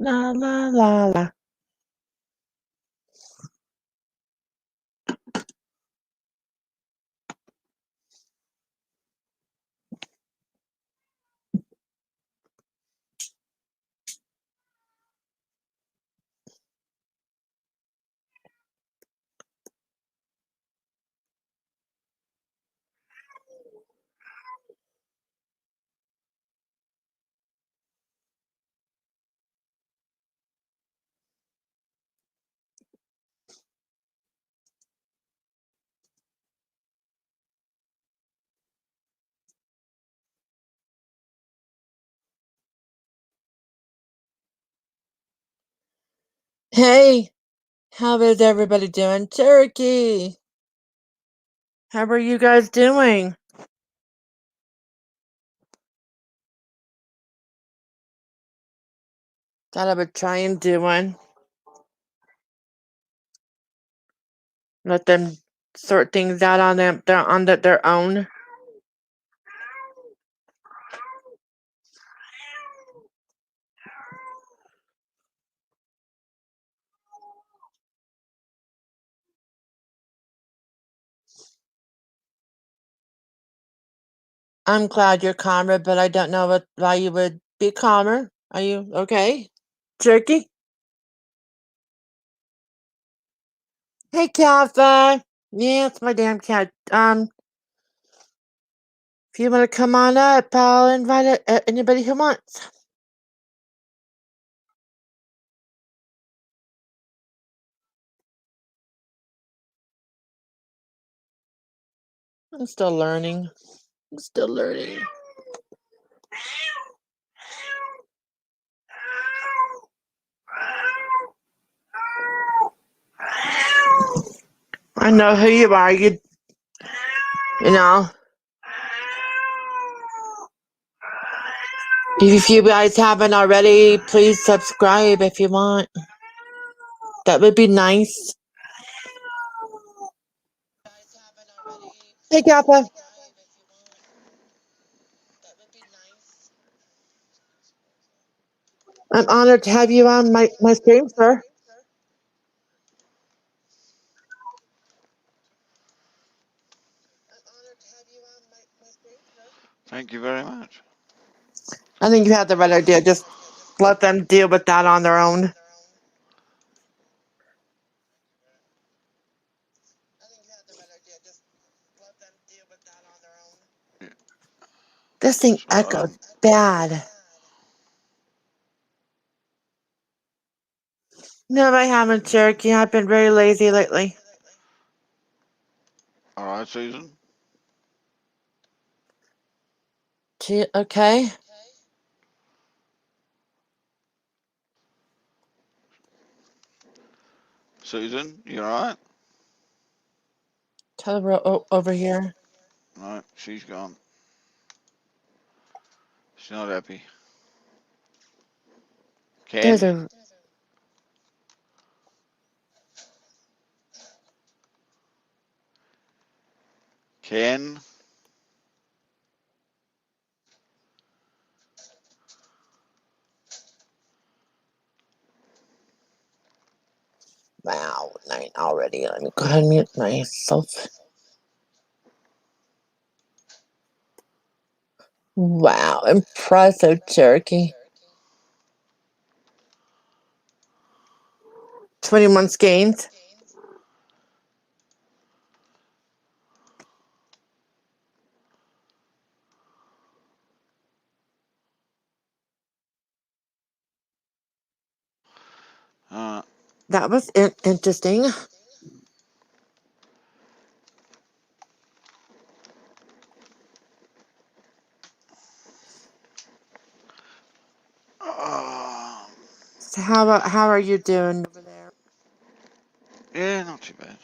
La la la la. Hey, how is everybody doing? Turkey, how are you guys doing? Thought I would try and do one. Let them sort things out on their own. I'm glad you're calmer, but I don't know why you would be calmer. Are you okay, Turkey? Hey, Katha. Yeah, it's my damn cat. If you want to come on up, I'll invite anybody who wants. I'm still learning. I'm still learning. I know who you are. You know. If you guys haven't already, please subscribe if you want. That would be nice. Hey, Kappa. I'm honored to have you on my stream, sir. Thank you very much. I think you have the right idea. Just let them deal with that on their own. This thing echoes bad. No, I haven't, Cherokee. I've been very lazy lately. All right, Susan. Okay. Susan, you all right? Tell her over here. No, she's gone. She's not happy. There's Ken? a. Ken? Wow, 9 already. Let me go ahead and mute myself. Wow, impressive, Cherokee. 20 months gains. That was interesting. So how are you doing over there? Yeah, not too bad.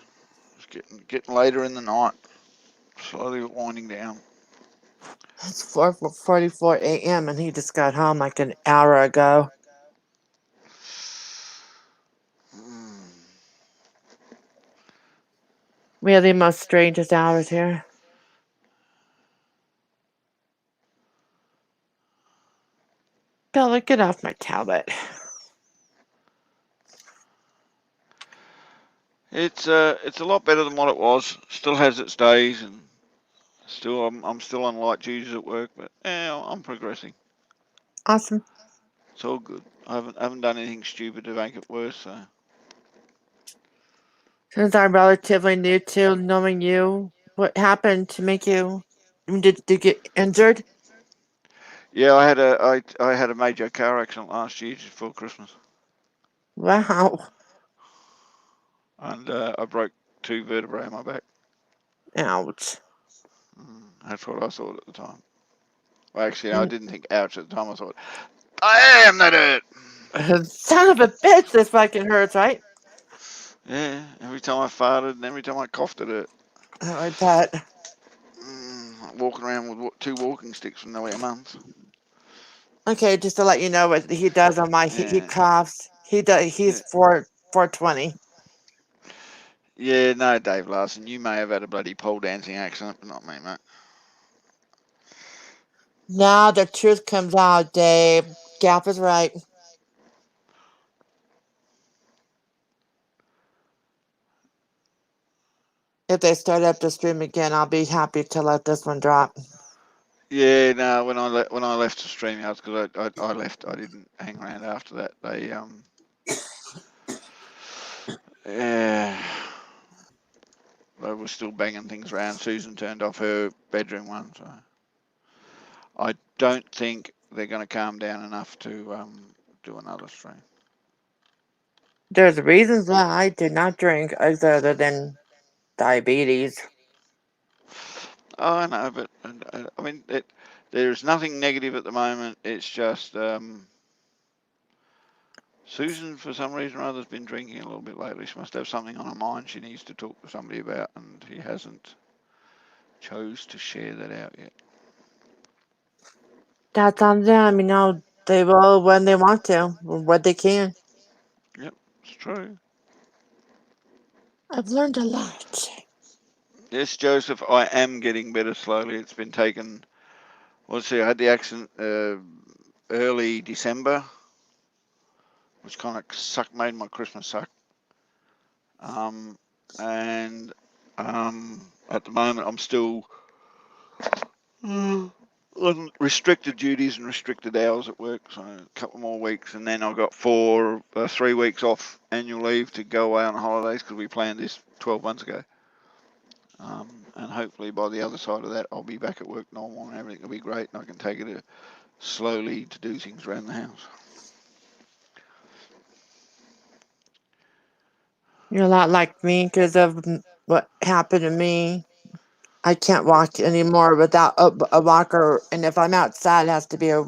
It's getting later in the night. Slowly winding down. It's 4:44 a.m. and he just got home like an hour ago. We have the most strangest hours here. Bella, get off my tablet. It's a lot better than what it was. Still has its days, and still I'm still on light duties at work, but I'm progressing. Awesome. It's all good. I haven't done anything stupid to make it worse. So Since I'm relatively new to knowing you, what happened to make you? Did you get injured? yeah, I had a major car accident last year just before Christmas, Wow. and I broke 2 vertebrae in my back. Ouch. That's what I thought at the time. Well, actually, I Mm. didn't think ouch at the time. I thought, I am that hurt. Son of a bitch, this fucking hurts, right? Yeah, every time I farted and every time I coughed it hurt. Oh, I bet. Walking around with 2 walking sticks for nearly a month. Okay, just to let you know what he does on my he Yeah, coughs. He does. He's yeah, 420. yeah. No, Dave Larson, you may have had a bloody pole dancing accident, but not me, mate. Now the truth comes out, Dave. Gap is right. If they start up the stream again, I'll be happy to let this one drop. Yeah, no. When I left the stream house, because I left, I didn't hang around after that. Yeah, they were still banging things around. Susan turned off her bedroom one, so I don't think they're going to calm down enough to do another stream. There's reasons why I do not drink other than diabetes. Oh, I know, but I mean, there's nothing negative at the moment. It's just Susan, for some reason or other, has been drinking a little bit lately. She must have something on her mind she needs to talk to somebody about, and she hasn't chose to share that out yet. That's on them, they will when they want to, when they can. Yep, it's true. I've learned a lot. Yes, Joseph, I am getting better slowly. It's been taken. Let's see, I had the accident early December, which kind of made my Christmas suck. And at the moment, I'm still on restricted duties and restricted hours at work, so a couple more weeks, and then I've got 3 weeks off annual leave to go away on holidays because we planned this 12 months ago. And hopefully by the other side of that, I'll be back at work normal and everything will be great, and I can take it slowly to do things around the house. You're a lot like me because of what happened to me. I can't walk anymore without a walker, and if I'm outside, it has to be a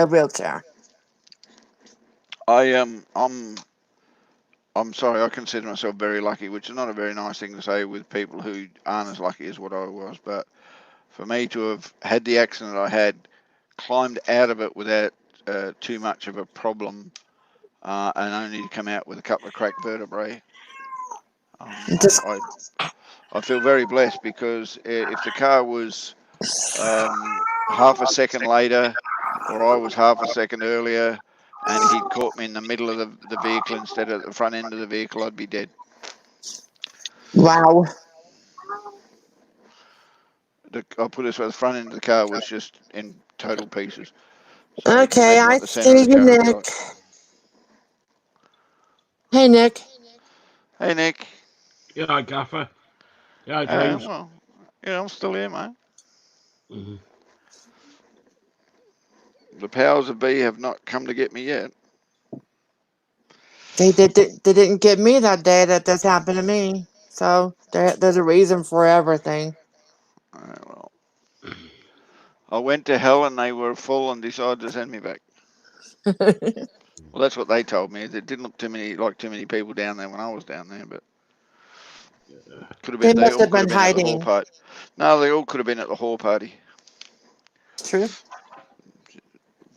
wheelchair. I'm sorry, I consider myself very lucky, which is not a very nice thing to say with people who aren't as lucky as what I was, but for me to have had the accident I had, climbed out of it without too much of a problem, and only to come out with a couple of cracked vertebrae, Just I feel very blessed because if the car was half a second later, or I was half a second earlier, and he'd caught me in the middle of the vehicle instead of the front end of the vehicle, I'd be dead. wow. I'll put it this way: the front end of the car was just in total pieces. So you can Okay, imagine I what the center see of the you, car would be Nick. like. Hey, Nick. Hey, Nick. Yeah, Gaffer. Yeah, James. Well, yeah, I'm still here, mate. Mm-hmm. The powers of be have not come to get me yet. They didn't get me that day that this happened to me. So there's a reason for everything. Well, I went to hell and they were full and decided to send me back. Well, that's what they told me. It didn't look too many people down there when I was down there, but could have They been. They must all have could been have been at the whore hiding. party. No, they all could have been at the whore party. True.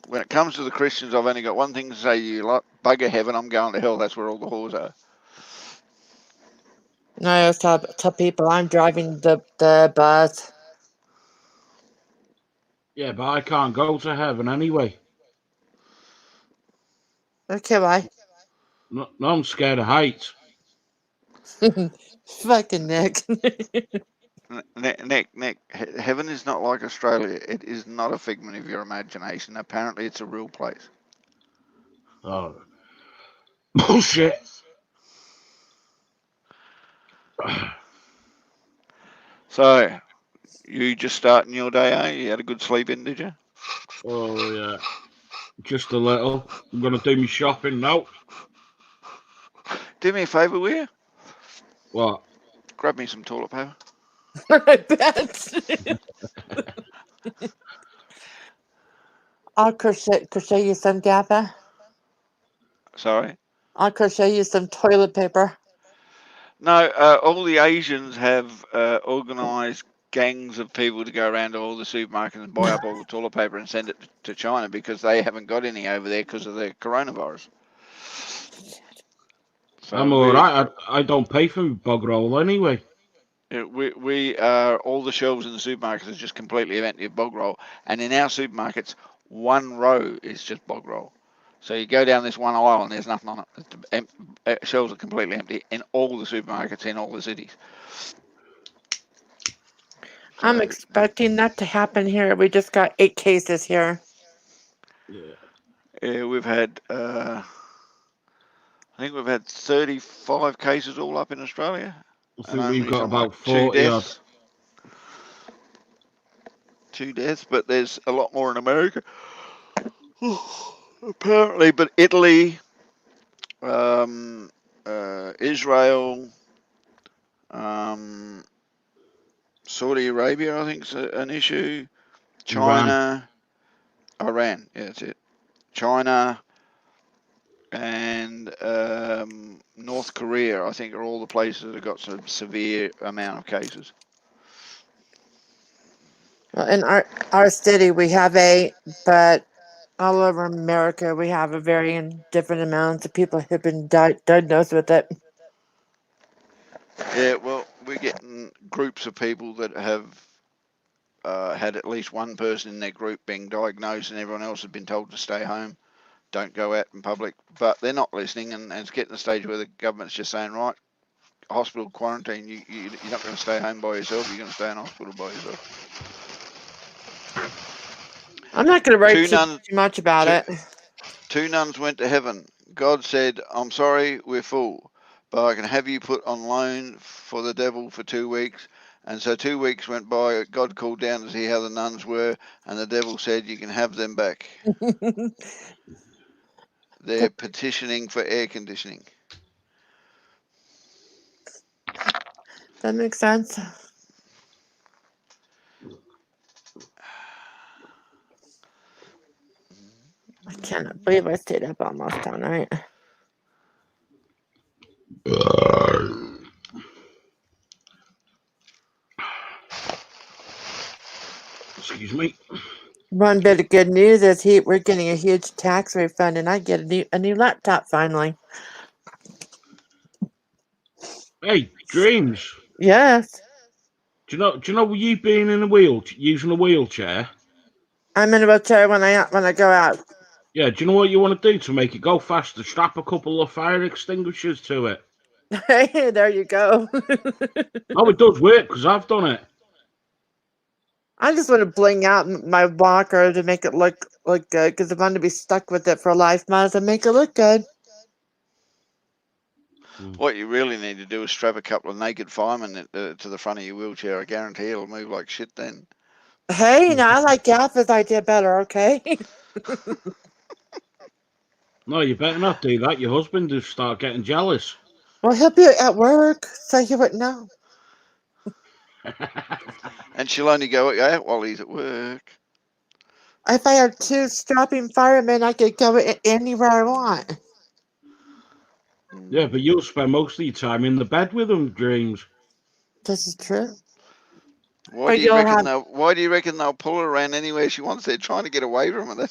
When it comes to the Christians, I've only got one thing to say to you: like, bugger heaven, I'm going to hell. That's where all the whores are. I always tell people I'm driving the bus. Yeah, but I can't go to heaven anyway. Okay, why? No, I'm scared of heights. Fucking Nick. Nick, heaven is not like Australia. It is not a figment of your imagination. Apparently, it's a real place. Oh. Bullshit. So, you just starting your day, eh? You had a good sleep in, did you? Oh, yeah. Just a little. I'm going to do my shopping now. Do me a favour, will you? What? Grab me some toilet paper. I bet. I'll crochet you some, Gaffa. Sorry? I'll crochet you some toilet paper. No, all the Asians have organised gangs of people to go around to all the supermarkets and buy up all the toilet paper and send it to China because they haven't got any over there because of the coronavirus. So I'm alright. I don't pay for bog roll anyway. We are, all the shelves in the supermarkets are just completely empty of bog roll. And in our supermarkets, one row is just bog roll. So you go down this one aisle and there's nothing on it. Shelves are completely empty in all the supermarkets in all the cities. I'm expecting that to happen here. We just got 8 cases here. Yeah, we've had, I think we've had 35 cases all up in Australia. I think we've got about like 40 odd. 2 deaths, but there's a lot more in America. Apparently, but Italy, Israel, Saudi Arabia, I think is an issue. China, Iran, yeah, that's it. China and North Korea, I think, are all the places that have got some severe amount of cases. Well, in our city, we have 8, but all over America, we have a varying different amounts of people who've been diagnosed with it. Yeah, well, we're getting groups of people that have had at least one person in their group being diagnosed and everyone else has been told to stay home, don't go out in public, but they're not listening, and it's getting to the stage where the government's just saying, right, hospital quarantine, you're not going to stay home by yourself, you're going to stay in hospital by yourself. I'm not going to write too much about it. 2 nuns went to heaven. God said, I'm sorry, we're full, but I can have you put on loan for the devil for 2 weeks. And so 2 weeks went by, God called down to see how the nuns were, and the devil said, you can have them back. They're petitioning for air conditioning. That makes sense. I cannot believe I stayed up almost all night. Excuse me. One bit of good news is we're getting a huge tax refund, and I get a new laptop finally. Hey, Dreams. Yes. Do you know you being in using a wheelchair? I'm in a wheelchair when I go out. Yeah, do you know what you want to do to make it go faster? Strap a couple of fire extinguishers to it. Hey, there you go. Oh, it does work because I've done it. I just want to bling out my walker to make it look good, because I want to be stuck with it for life. Might as well make it look good. What you really need to do is strap a couple of naked firemen to the front of your wheelchair. I guarantee it'll move like shit then. Hey, now I like Alpha's idea better, okay? No, you better not do that. Your husband will start getting jealous. Well, he'll be at work, so he wouldn't know. And she'll only go out while he's at work. If I had 2 strapping firemen, I could go anywhere I want. Yeah, but you'll spend most of your time in the bed with them, Dreams. This is true. Why do you reckon they'll pull her around anywhere she wants? They're trying to get away from her. No,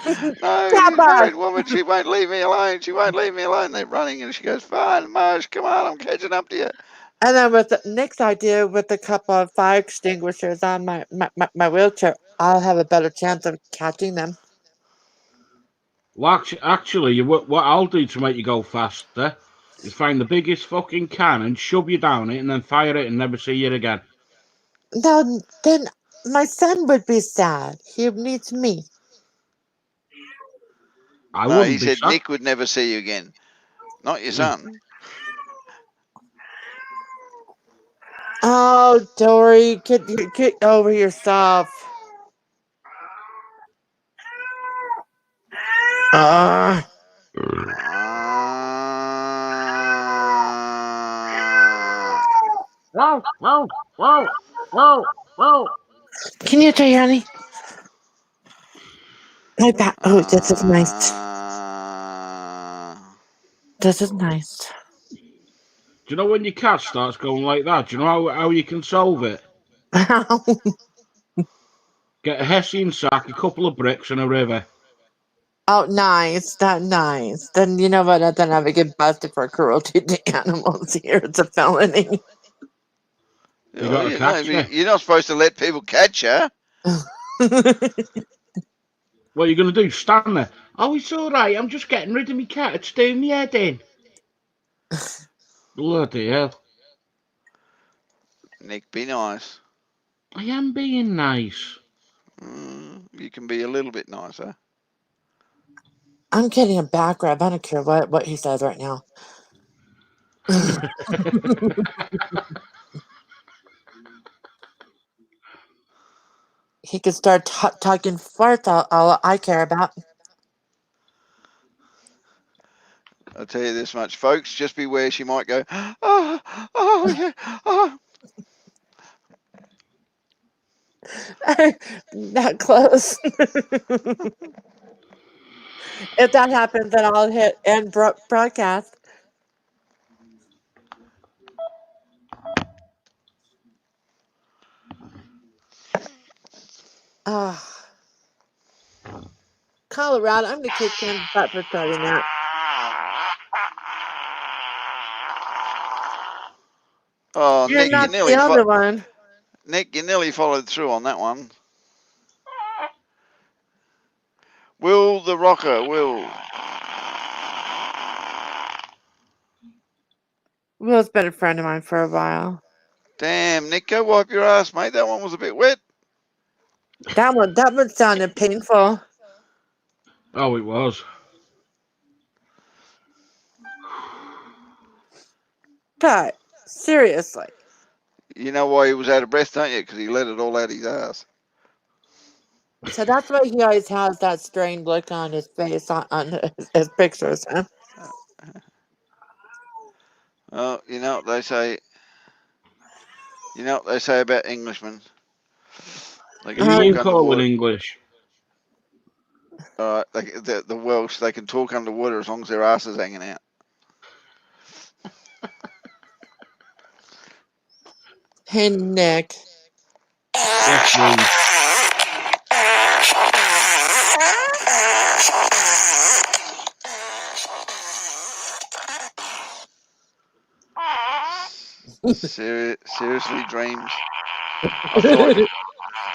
she's a married woman. She won't leave me alone. She won't leave me alone. They're running, and she goes, fine, Marsh, come on, I'm catching up to you. And then with the next idea, with a couple of fire extinguishers on my wheelchair, I'll have a better chance of catching them. Well, actually, what I'll do to make you go faster, is find the biggest fucking can and shove you down it and then fire it and never see you again. Now, then my son would be sad. He needs me. I No, wouldn't he be said sad. Nick would never see you again. Not your son. Oh, Dory, get over yourself. Uh, Whoa, whoa, whoa, whoa, whoa. Can you tell, honey? My back. Oh, this is nice. This is nice. Do you know when your cat starts going like that? Do you know how you can solve it? Get a hessian sack, a couple of bricks, and a river. Oh, nice. That nice. Then you know what? Then I would get busted for cruelty to animals here. It's a felony. You got a cat, you're not supposed to let people catch you. What are you going to do? Stand there? Oh, it's all right. I'm just getting rid of my cat. It's doing me head in. Bloody hell. Nick, be nice. I am being nice. You can be a little bit nicer. I'm getting a back rub. I don't care what he says right now. He could start talking farts. All I care about. I'll tell you this much, folks. Just beware. She might go, oh, yeah, oh. Not close. If that happens, then I'll hit end broadcast. Colorado, I'm gonna kick Ken's butt for starting that. Oh, You're Nick, not the only one. Nick, you nearly followed through on that one. Will the Rocker, Will. Will's been a friend of mine for a while. Damn, Nick, go wipe your ass, mate. That one was a bit wet. That one sounded painful. Oh, it was. But seriously. You know why he was out of breath, don't you? Because he let it all out his ass. So that's why he always has that strained look on his face on his pictures, huh? Well, you know what they say. You know what they say about Englishmen. They can You talk call it underwater. English. All right, the Welsh, they can talk underwater as long as their ass is hanging out. Hey, Nick. Yes, please. Seriously, Dreams. I feel like,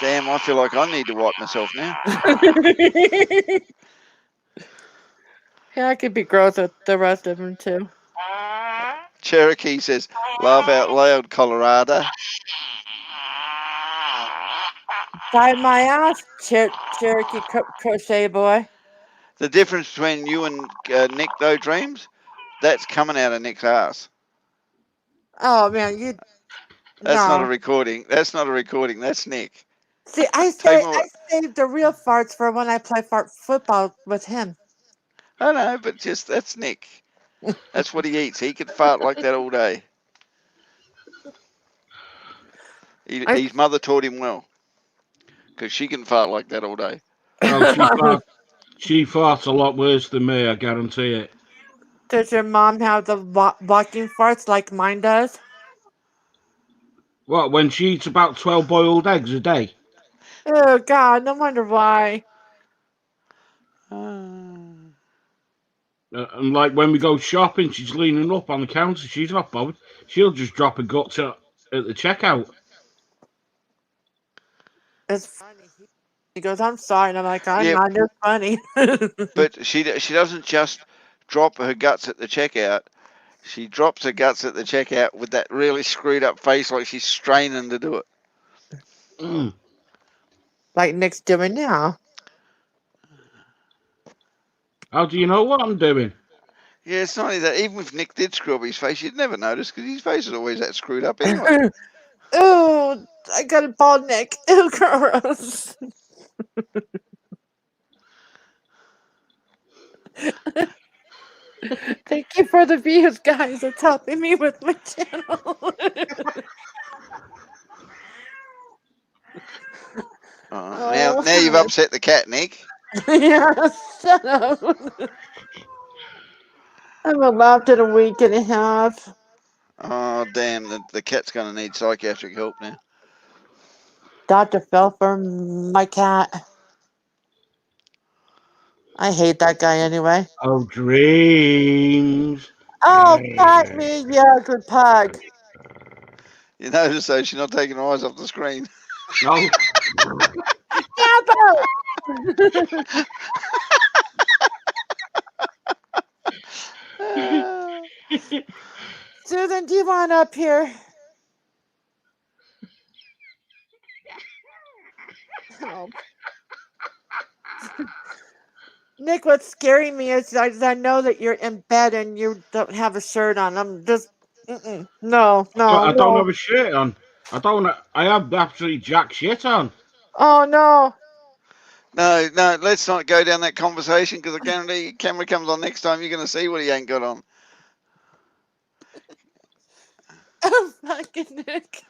damn, I feel like I need to wipe myself now. Yeah, I could be gross with the rest of them too. Cherokee says, laugh out loud, Colorado. Bite my ass, Cherokee crochet boy. The difference between you and Nick, though, Dreams, that's coming out of Nick's ass. Oh man, you. That's not a No. recording. That's not a recording. That's Nick. See, I saved the real farts for when I play fart football with him. I know, but just that's Nick. That's what he eats. He could fart like that all day. His mother taught him well, because she can fart like that all day. Oh, she farts a lot worse than me, I guarantee it. Does your mom have the walking farts like mine does? What, when she eats about 12 boiled eggs a day? Oh, God, no wonder why. And like when we go shopping, she's leaning up on the counter. She's not bothered. She'll just drop a guts at the checkout. It's funny. He goes, I'm sorry. And I'm like, I'm not just funny. But she doesn't just drop her guts at the checkout. She drops her guts at the checkout with that really screwed up face like she's straining to do it. Mm. Like Nick's doing now. How do you know what I'm doing? Yeah, it's not only that. Even if Nick did screw up his face, you'd never notice because his face is always that screwed up anyway. Ooh, I got a bald neck. Ooh, gross. Thank you for the views, guys. It's helping me with my channel. Now you've upset the cat, Nick. Yeah, shut up. I haven't laughed in a week and a half. Oh, damn. The cat's going to need psychiatric help now. Dr. Felfer, my cat. I hate that guy anyway. Oh, dreams. Oh, pat me, you ugly pug. You notice, though, she's not taking her eyes off the screen. No. Gabbo! Susan, do you want up here? Oh. Nick, what's scaring me is I know that you're in bed and you don't have a shirt on. I'm just, no. I don't have a shirt on. I have absolutely jack shit on. Oh, no. No, let's not go down that conversation because I guarantee you, camera comes on next time, you're going to see what he ain't got on. Oh, fucking Nick.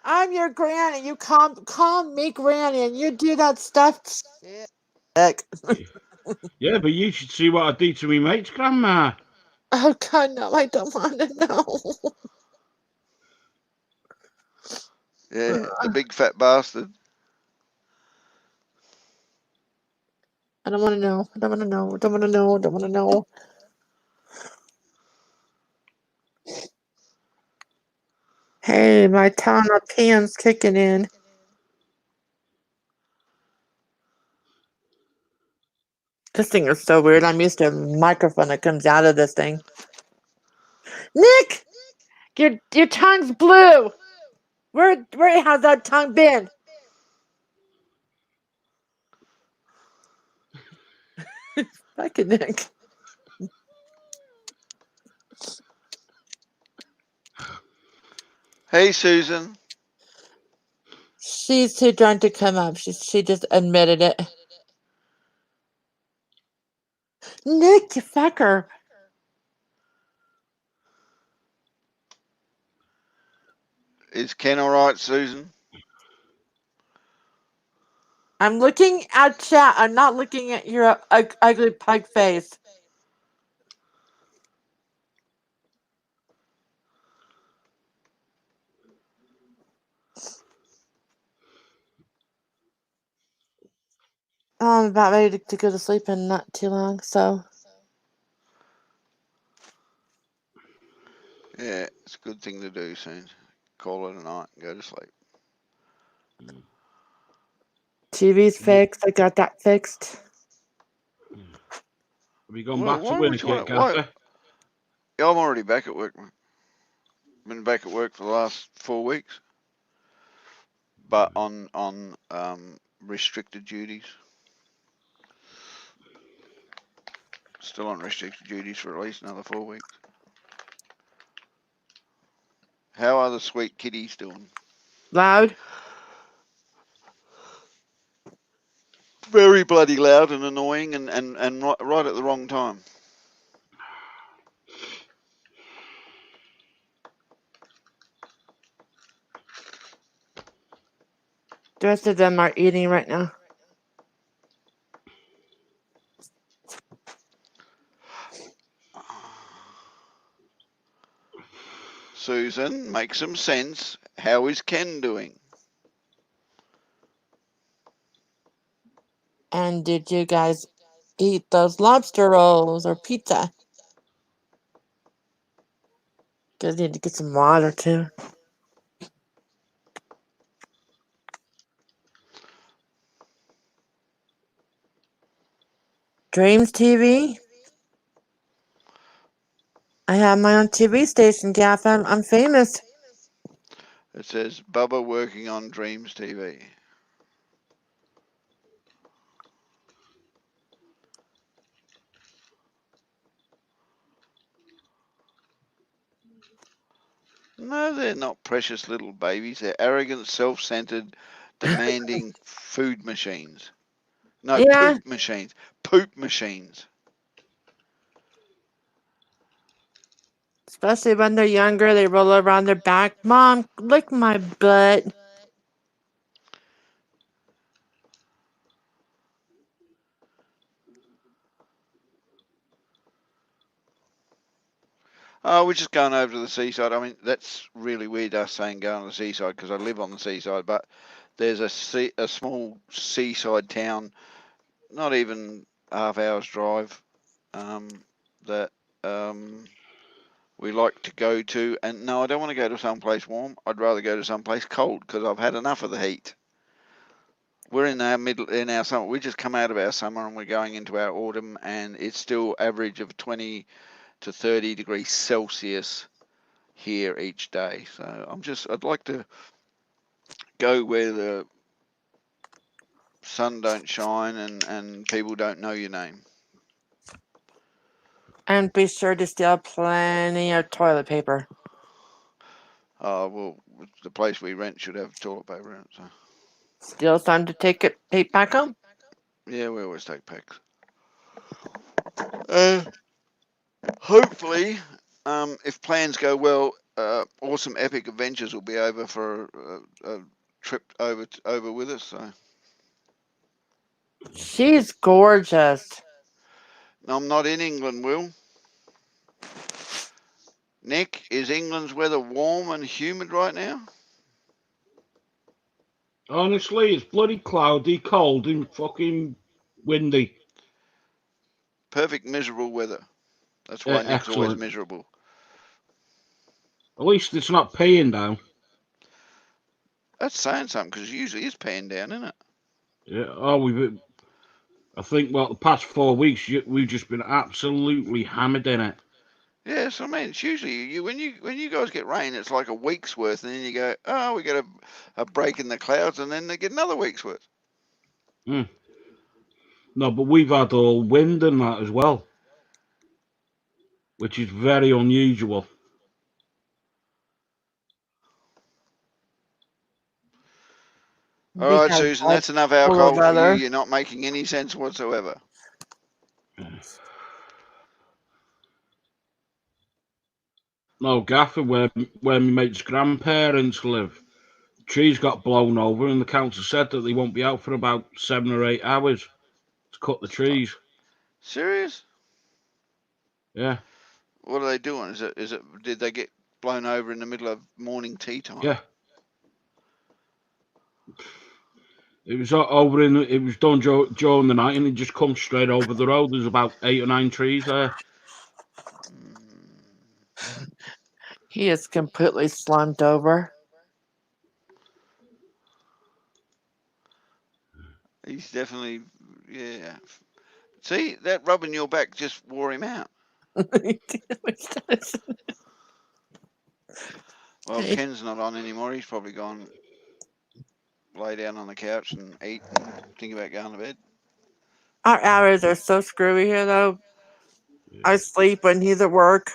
I'm your granny. You call me granny and you do that stuff. Nick. Yeah, but you should see what I do to me mate's grandma. Oh, God, no. I don't want to know. Yeah, the big fat bastard. I don't want to know. I don't want to know. I don't want to know. I don't want to know. Hey, my Tana pan's kicking in. This thing is so weird. I'm used to a microphone that comes out of this thing. Nick! Your tongue's blue! Where has that tongue been? Fucking Nick. Hey, Susan. She's too drunk to come up. She just admitted it. Nick, you fucker. Is Ken all right, Susan? I'm looking at chat. I'm not looking at your ugly pug face. Oh, I'm about ready to go to sleep in not too long, so. Yeah, it's a good thing to do soon. Call it a night and go to sleep. TV's fixed. I got that fixed. Have you gone back to work yet, Gaffer? Yeah, I'm already back at work. Been back at work for the last 4 weeks, but on restricted duties. Still on restricted duties for at least another 4 weeks. How are the sweet kitties doing? Loud? Very bloody loud and annoying and right at the wrong time. The rest of them are eating right now. Susan, make some sense. How is Ken doing? And did you guys eat those lobster rolls or pizza? Guys need to get some water too. Dreams TV? I have my own TV station, Gaff. I'm famous. It says Bubba working on Dreams TV. No, they're not precious little babies. They're arrogant, self-centered, demanding food machines. No, Yeah, poop machines. Poop machines. especially when they're younger, they roll around their back. Mom, lick my butt. Oh, we're just going over to the seaside. I mean, that's really weird us saying going to the seaside because I live on the seaside, but there's a small seaside town, not even half hour's drive, that we like to go to. And no, I don't want to go to someplace warm. I'd rather go to someplace cold because I've had enough of the heat. We're in our summer. We just come out of our summer and we're going into our autumn, and it's still average of 20 to 30 degrees Celsius here each day. So I'd like to go where the sun don't shine and people don't know your name. And be sure to steal plenty of toilet paper. Well, the place we rent should have toilet paper in it. So Steal some to take back home. yeah, we always take packs. Hopefully, if plans go well, Awesome Epic Adventures will be over for a trip over with us. So She's gorgeous. I'm not in England, Will. Nick, is England's weather warm and humid right now? Honestly, it's bloody cloudy, cold, and fucking windy. Perfect miserable weather. That's why Nick's always Excellent. miserable. At least it's not paying down. That's saying something because it usually is paying down, isn't it? Yeah. Oh, I think, well, the past 4 weeks, we've just been absolutely hammered in it. Yeah, so I mean, it's usually when you guys get rain, it's like a week's worth, and then you go, oh, we get a break in the clouds, and then they get another week's worth. Mm. No, but we've had all wind and that as well, which is very unusual. All right, Because Susan, that's enough alcohol for you. weather. You're not making any sense whatsoever. No, Gaffer, where my mate's grandparents live, the trees got blown over, and the council said that they won't be out for about 7 or 8 hours to cut the trees. Serious? Yeah. What are they doing? Is it? Did they get blown over in the middle of morning tea time? Yeah. It was over in. It was done during the night, and it just comes straight over the road. There's about 8 or 9 trees there. He is completely slumped over. He's definitely, yeah. See, that rubbing your back just wore him out. Well, Ken's not on anymore. He's probably gone lay down on the couch and eat and think about going to bed. Our hours are so screwy here, though. I sleep when he's at work.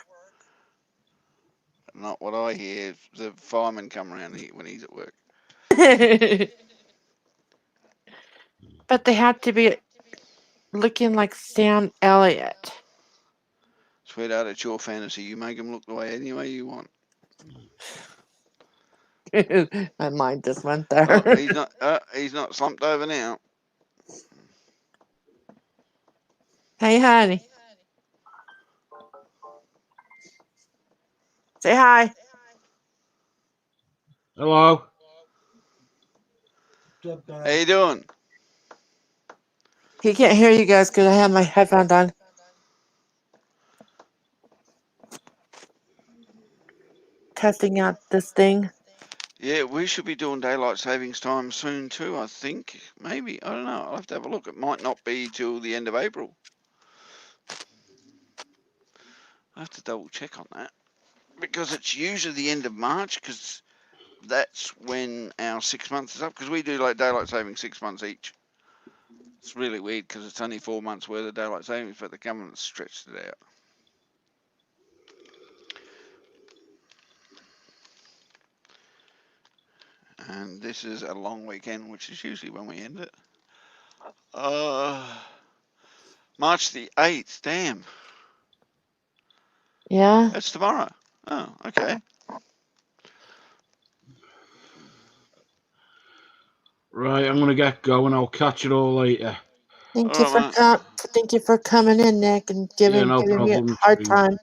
Not what I hear. The firemen come around when he's at work. But they have to be looking like Sam Elliott. Sweetheart, it's your fantasy. You make them look the way any way you want. My mind just went there. Oh, he's not slumped over now. Hey, honey. Say hi. Hello. How you doing? He can't hear you guys because I have my headphones on. Testing out this thing. Yeah, we should be doing daylight savings time soon too, I think. Maybe. I don't know. I'll have to have a look. It might not be till the end of April. have to double check on that because it's usually the end of March because that's when our 6 months is up because we do like daylight saving 6 months each. It's really weird because it's only 4 months worth of daylight savings, but the government stretched it out. And this is a long weekend, which is usually when we end it. March the 8th, damn. Yeah. That's tomorrow. Oh, okay. Right, I'm gonna get going. I'll catch it all later. Thank All you for right, mate. thank you for coming in, Nick, and giving no me a problem, hard Tree. time.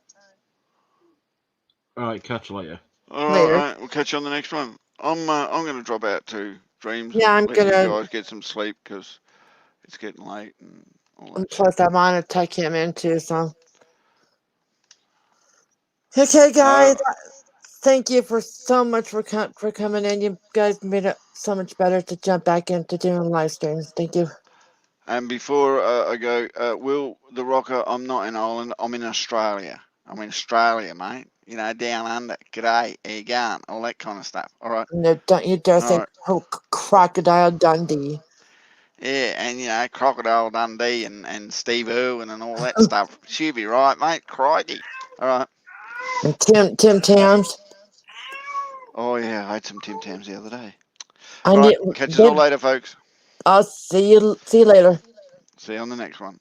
All right, catch you later. All Later. right, we'll catch you on the next one. I'm going to drop out to Dreams Yeah, I'm and let you gonna. guys get some sleep because it's getting late and all And that shit. plus, I want to tuck him in too. So, okay, guys. Thank you for so much for coming in. You guys made it so much better to jump back into doing live streams. Thank you. And before I go, Will the Rocker, I'm not in Ireland. I'm in Australia. I'm in Australia, mate. You know, down under. G'day, how you going? All that kind of stuff. All right. No, don't you dare say All right. Crocodile Dundee. Yeah, and you know, Crocodile Dundee and Steve Irwin and all that stuff. She'll be right, mate. Crikey. All right. And Tim Tams. Oh yeah, I had some Tim Tams the other day. I All right, need. catch us all later, folks. I'll see you later. See you on the next one.